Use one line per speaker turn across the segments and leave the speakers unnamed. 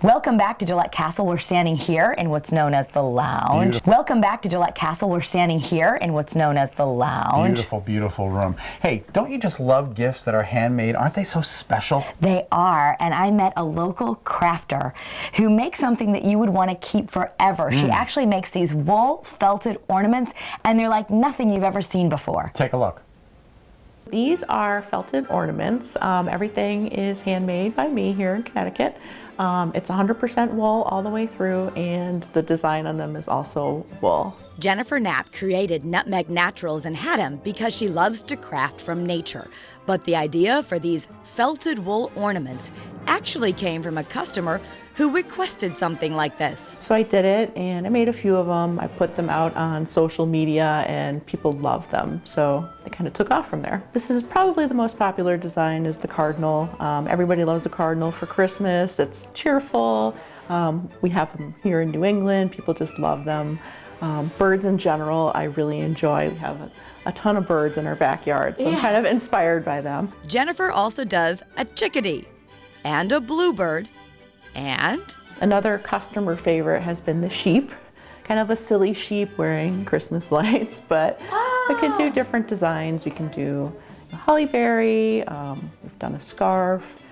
Welcome back to Gillette Castle. We're standing here in what's known as the lounge.
Beautiful.
Welcome back to Gillette Castle. We're standing here in what's known as the lounge.
Beautiful, beautiful room. Hey, don't you just love gifts that are handmade? Aren't they so special?
They are, and I met a local crafter who makes something that you would want to keep forever. She actually makes these wool felted ornaments, and they're like nothing you've ever seen before.
Take a look.
These are felted ornaments. Everything is handmade by me here in Connecticut. It's 100% wool all the way through, and the design on them is also wool.
Jennifer Knapp created Nutmeg Naturals and had them because she loves to craft from nature. But the idea for these felted wool ornaments actually came from a customer who requested something like this.
So I did it, and I made a few of them. I put them out on social media, and people loved them. So they kind of took off from there. This is probably the most popular design, is the cardinal. Everybody loves the cardinal for Christmas. It's cheerful. We have them here in New England. People just love them. Birds in general, I really enjoy. We have a ton of birds in our backyard, so I'm kind of inspired by them.
Jennifer also does a chickadee and a bluebird and
another customer favorite has been the sheep. Kind of a silly sheep wearing Christmas lights, but we can do different designs. We can do a holly berry, we've done a scarf,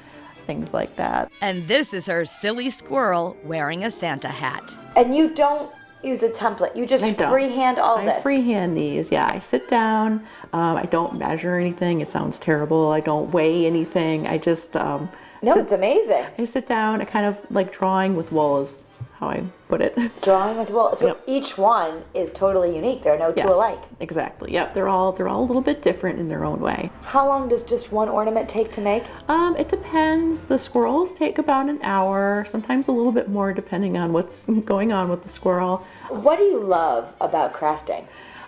things like that.
And this is her silly squirrel wearing a Santa hat.
And you don't use a template, you just freehand all this?
I freehand these, yeah. I sit down, I don't measure anything. It sounds terrible. I don't weigh anything. I just
No, it's amazing.
I sit down, I kind of like drawing with wool is how I put it.
Drawing with wool. So
Yep.
each one is totally unique. There are no two
Yes,
alike.
exactly. Yep, they're all a little bit different in their own way.
How long does just one ornament take to make?
It depends. The squirrels take about an hour, sometimes a little bit more depending on what's going on with the squirrel.
What do you love about crafting?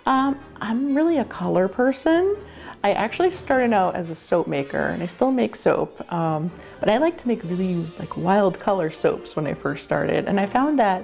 I'm really a color person. I actually started out as a soap maker, and I still make soap, but I like to make really like wild color soaps when I first started, and I found that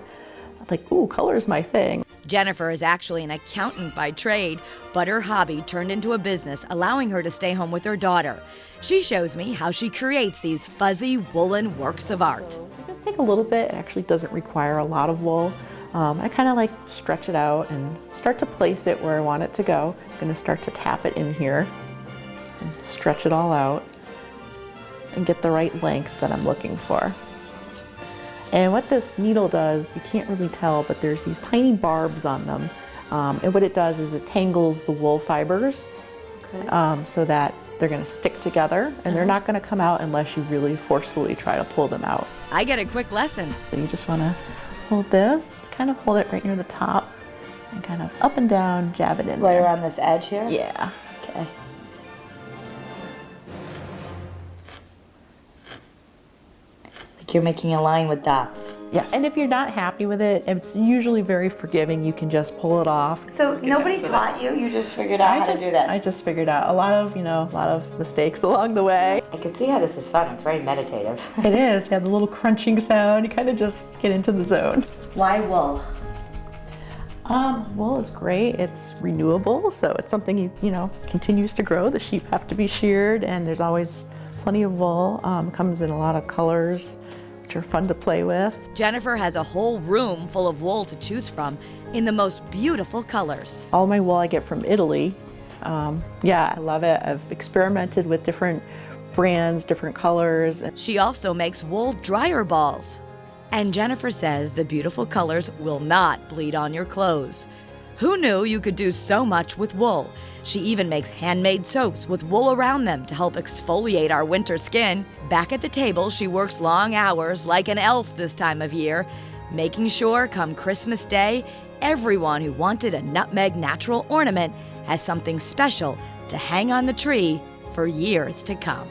like, ooh, color is my thing.
Jennifer is actually an accountant by trade, but her hobby turned into a business, allowing her to stay home with her daughter. She shows me how she creates these fuzzy woolen works of art.
I just take a little bit. It actually doesn't require a lot of wool. I kind of like stretch it out and start to place it where I want it to go. I'm going to start to tap it in here and stretch it all out and get the right length that I'm looking for. And what this needle does, you can't really tell, but there's these tiny barbs on them. And what it does is it tangles the wool fibers so that they're going to stick together, and they're not going to come out unless you really forcefully try to pull them out.
I get a quick lesson.
So you just want to hold this, kind of hold it right near the top, and kind of up and down, jab it in
Right
there.
around this edge here?
Yeah.
Okay. Like you're making a line with dots.
Yes. And if you're not happy with it, it's usually very forgiving. You can just pull it off.
So nobody taught you? You just figured out how to do this?
I just figured out a lot of mistakes along the way.
I can see how this is fun. It's very meditative.
It is. You have the little crunching sound. You kind of just get into the zone.
Why wool?
Wool is great. It's renewable, so it's something you know continues to grow. The sheep have to be sheared, and there's always plenty of wool. Comes in a lot of colors, which are fun to play with.
Jennifer has a whole room full of wool to choose from in the most beautiful colors.
All my wool I get from Italy. Yeah, I love it. I've experimented with different brands, different colors.
She also makes wool dryer balls. And Jennifer says the beautiful colors will not bleed on your clothes. Who knew you could do so much with wool? She even makes handmade soaps with wool around them to help exfoliate our winter skin. Back at the table, she works long hours like an elf this time of year, making sure come Christmas Day, everyone who wanted a Nutmeg Natural ornament has something special to hang on the tree for years to come.